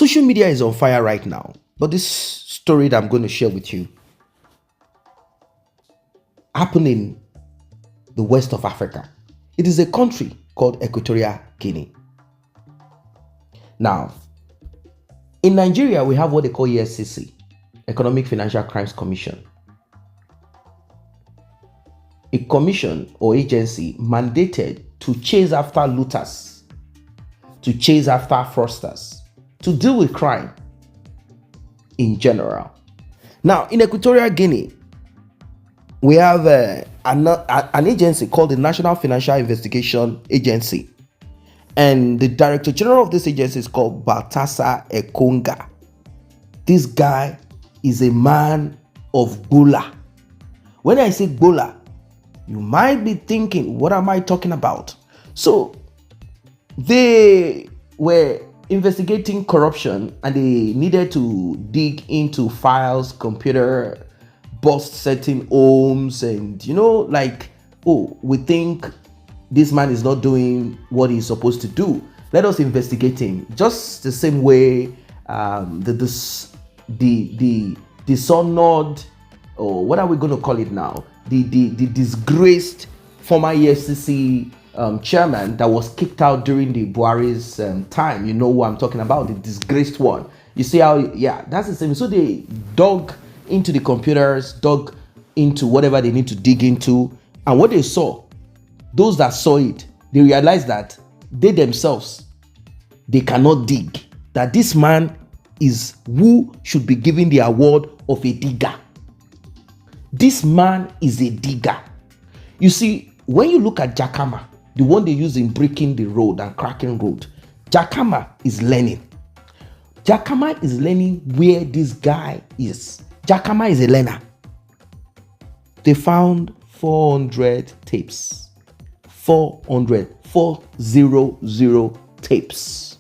Social media is on fire right now, but this story that I'm going to share with you happened in the west of Africa. It is a country called Equatorial Guinea. Now, in Nigeria, we have what they call EFCC, Economic Financial Crimes Commission. A commission or agency mandated to chase after looters, to chase after fraudsters, to deal with crime in general. Now, in Equatorial Guinea, we have an agency called the National Financial Investigation Agency. And the Director General of this agency is called Baltasar Engonga. This guy is a man of Bola. When I say Bola, you might be thinking, what am I talking about? So, they were investigating corruption and they needed to dig into files, computer, bust certain homes, and we think this man is not doing what he's supposed to do. Let us investigate him. Just the same way the dishonored, or what are we going to call it now? The disgraced former EFCC chairman that was kicked out during the Buhari's time. You know who I'm talking about, the disgraced one. You see how, that's the same. So they dug into the computers, dug into whatever they need to dig into. And what they saw, those that saw it, they realized that they themselves, they cannot dig. That this man is who should be given the award of a digger. This man is a digger. You see, when you look at Jacama, the one they use in breaking the road and cracking road, Jacama is learning. Jacama is learning where this guy is. Jacama is a learner. They found 400 tapes. 400 tapes.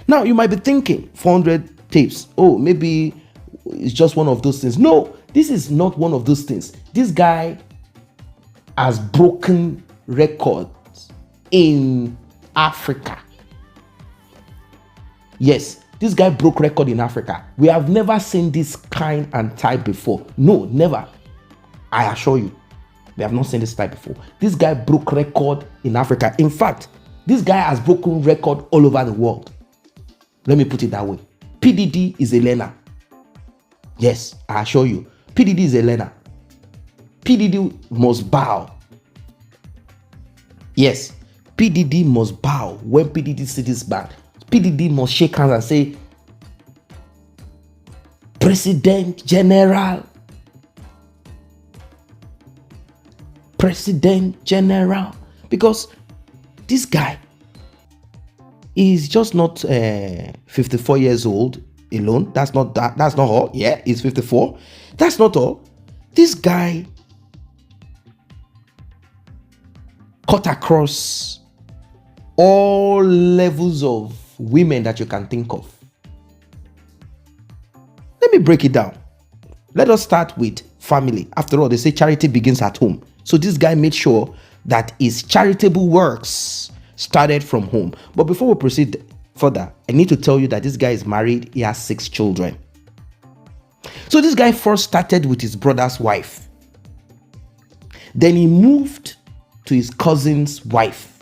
Now, you might be thinking, 400 tapes. Oh, maybe it's just one of those things. No, this is not one of those things. This guy has broken records in Africa. Yes, this guy broke record in Africa. We have never seen this kind and type before. No, never. I assure you, we have not seen this type before. This guy broke record in Africa. In fact, this guy has broken record all over the world. Let me put it that way. PDD is a learner. Yes, I assure you. PDD is a learner. PDD must bow. Yes, PDD must bow when PDD sees this man. PDD must shake hands and say, President General. President General. Because this guy is just not 54 years old alone. That's not all. Yeah, he's 54. That's not all. This guy cut across all levels of women that you can think of. Let me break it down. Let us start with family. After all, they say charity begins at home. So this guy made sure that his charitable works started from home. But before we proceed further, I need to tell you that this guy is married. He has 6 children. So this guy first started with his brother's wife. Then he moved to his cousin's wife.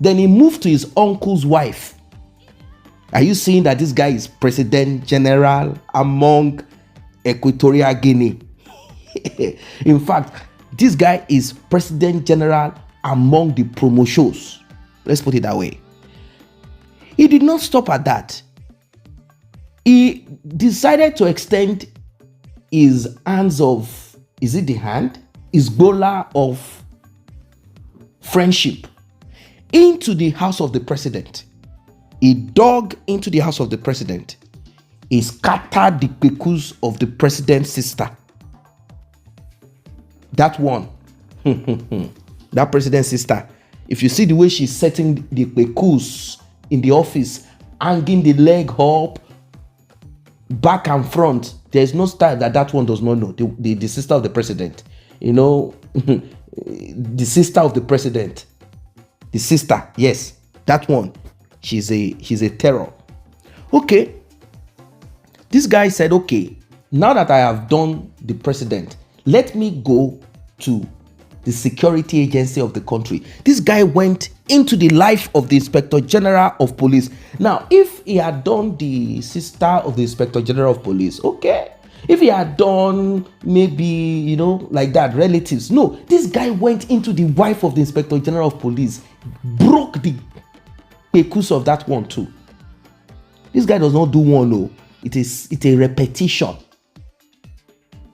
Then he moved to his uncle's wife. Are you seeing that this guy is President General among Equatorial Guinea? In fact, this guy is President General among the promotions. Let's put it that way. He did not stop at that. He decided to extend his hands of, is it the hand? His bola of friendship into the house of the president. He dug into the house of the president. He scattered the pekus of the president's sister. That one, that president's sister, if you see the way she's setting the pekus in the office, hanging the leg up, back and front, there's no style that one does not know. The sister of the president, you know, the sister of the president, the sister, yes, that one, she's a terror. Okay, This guy said, okay, now that I have done the president, let me go to the security agency of the country. This guy went into the life of the Inspector General of Police. Now, if he had done the sister of the Inspector General of Police, okay. If he had done maybe, like that, relatives. No, this guy went into the wife of the Inspector General of Police, broke the pekus of that one too. This guy does not do one, no. It's a repetition.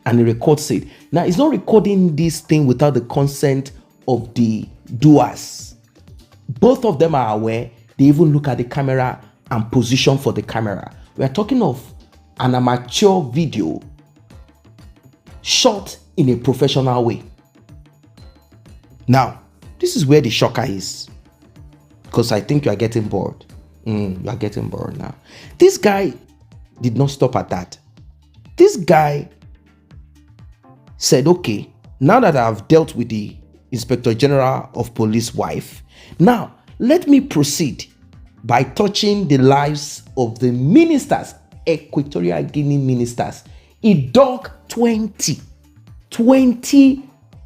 And he records it. Now, he's not recording this thing without the consent of the doers. Both of them are aware. They even look at the camera and position for the camera. We are talking of an amateur video shot in a professional way. Now, this is where the shocker is, because I think you are getting bored. You are getting bored now. This guy did not stop at that. This guy said, okay, now that I've dealt with the Inspector General of Police wife, now let me proceed by touching the lives of the ministers, Equatorial Guinea ministers. He dug 20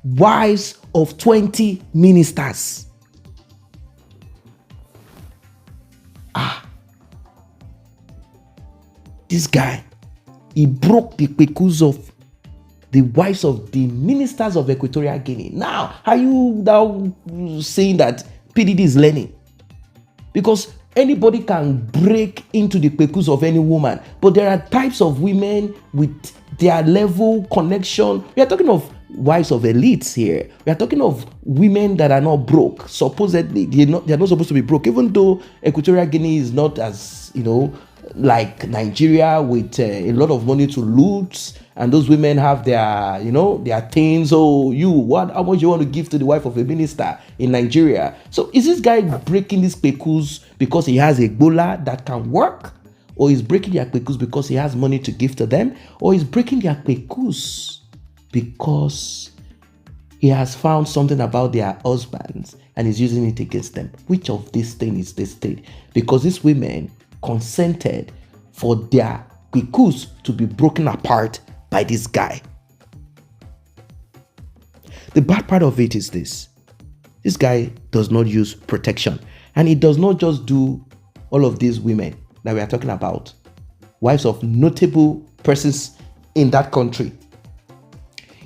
wives of 20 ministers. This guy, he broke the pekus of the wives of the ministers of Equatorial Guinea. Now, are you now saying that PDD is learning? Because anybody can break into the pekus of any woman, but there are types of women with their level connection. We are talking of wives of elites here. We are talking of women that are not broke. Supposedly, they're not supposed to be broke, even though Equatorial Guinea is not as, like Nigeria with a lot of money to loot, and those women have their, their things. Oh, how much you want to give to the wife of a minister in Nigeria? So is this guy breaking these pekus because he has a Ebola that can work? Or he's breaking their pekus because he has money to give to them? Or he's breaking their pekus because he has found something about their husbands and is using it against them? Which of these things is this thing? Because these women consented for their pekus to be broken apart by this guy. The bad part of it is this guy does not use protection, and he does not just do all of these women that we are talking about, wives of notable persons in that country.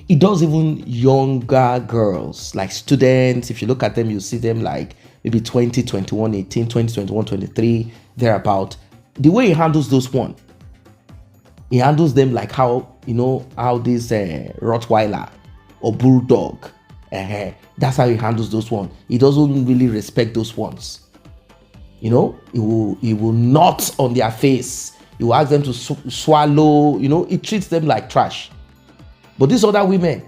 He does even younger girls, like students. If you look at them, you see them like maybe 20, 21, 18, 20, 21, 23, thereabout. The way he handles those one, he handles them like how this Rottweiler or Bulldog. That's how he handles those ones. He doesn't really respect those ones. He will knot on their face. He will ask them to swallow. He treats them like trash. But these other women,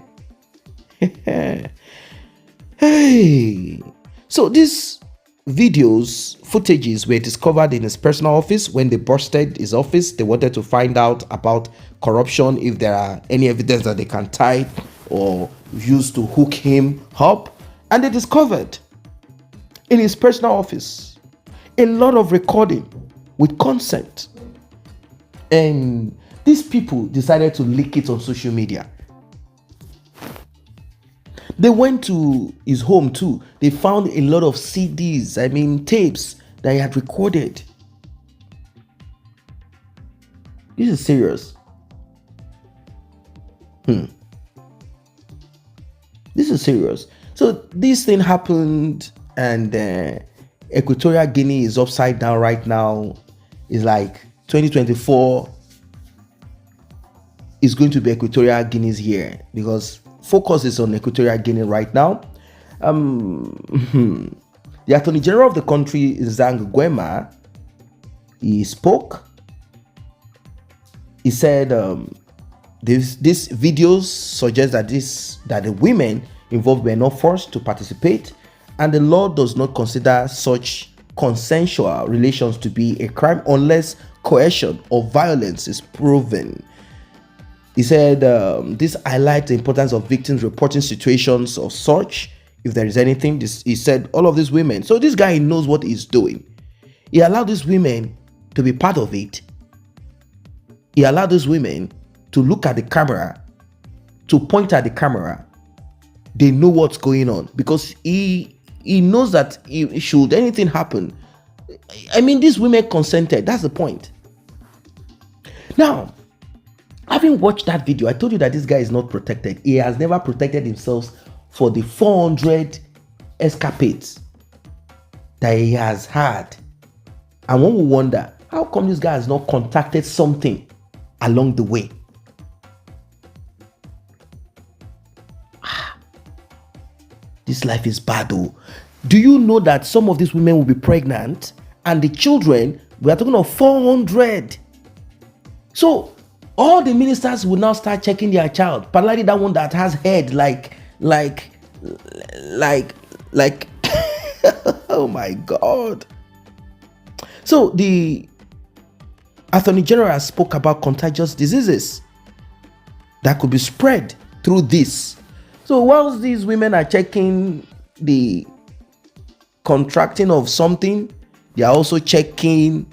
hey. So these videos, footages were discovered in his personal office. When they busted his office, they wanted to find out about corruption, if there are any evidence that they can tie or use to hook him up. And they discovered in his personal office a lot of recording with consent. And these people decided to leak it on social media. They went to his home too. They found a lot of CDs, tapes that he had recorded. This is serious. This is serious. So this thing happened, and Equatorial Guinea is upside down right now. It's like 2024 is going to be Equatorial Guinea's year, because focus is on Equatorial Guinea right now. The Attorney General of the country, Ndal, he spoke. He said these videos suggest that the women involved were not forced to participate, and the law does not consider such consensual relations to be a crime unless coercion or violence is proven. He said this highlights the importance of victims reporting situations of such, if there is anything. He said all of these women. So this guy knows what he's doing. He allowed these women to be part of it. He allowed those women to look at the camera, to point at the camera. They know what's going on because he knows that should anything happen, I mean, these women consented. That's the point. Now, having watched that video, I told you that this guy is not protected. He has never protected himself for the 400 escapades that he has had. And one will wonder, how come this guy has not contacted something along the way? This life is bad though. Do you know that some of these women will be pregnant and the children, we are talking of 400. So all the ministers will now start checking their child, particularly that one that has head like oh my God. So the Attorney General spoke about contagious diseases that could be spread through this. So whilst these women are checking the contracting of something, they are also checking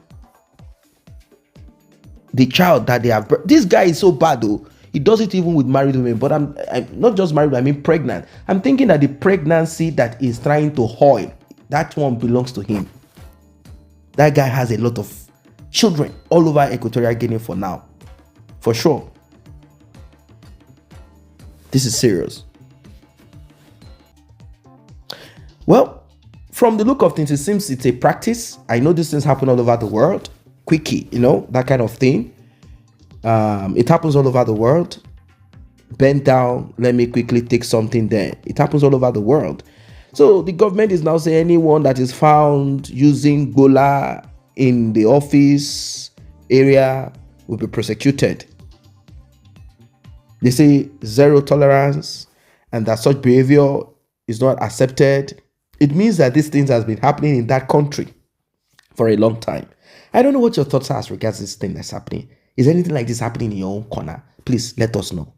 the child that they have. This guy is so bad though. He does it even with married women, but I'm not just married, I mean pregnant. I'm thinking that the pregnancy that is trying to hoil, that one belongs to him. That guy has a lot of children all over Equatorial Guinea for now. For sure. This is serious. Well, from the look of things, it seems it's a practice. I know these things happen all over the world. Quickie, that kind of thing. It happens all over the world. Bend down, let me quickly take something there. It happens all over the world. So the government is now saying anyone that is found using Gola in the office area will be prosecuted. They say zero tolerance and that such behavior is not accepted. It means that these things has been happening in that country for a long time. I don't know what your thoughts are as regards this thing that's happening. Is anything like this happening in your own corner? Please let us know.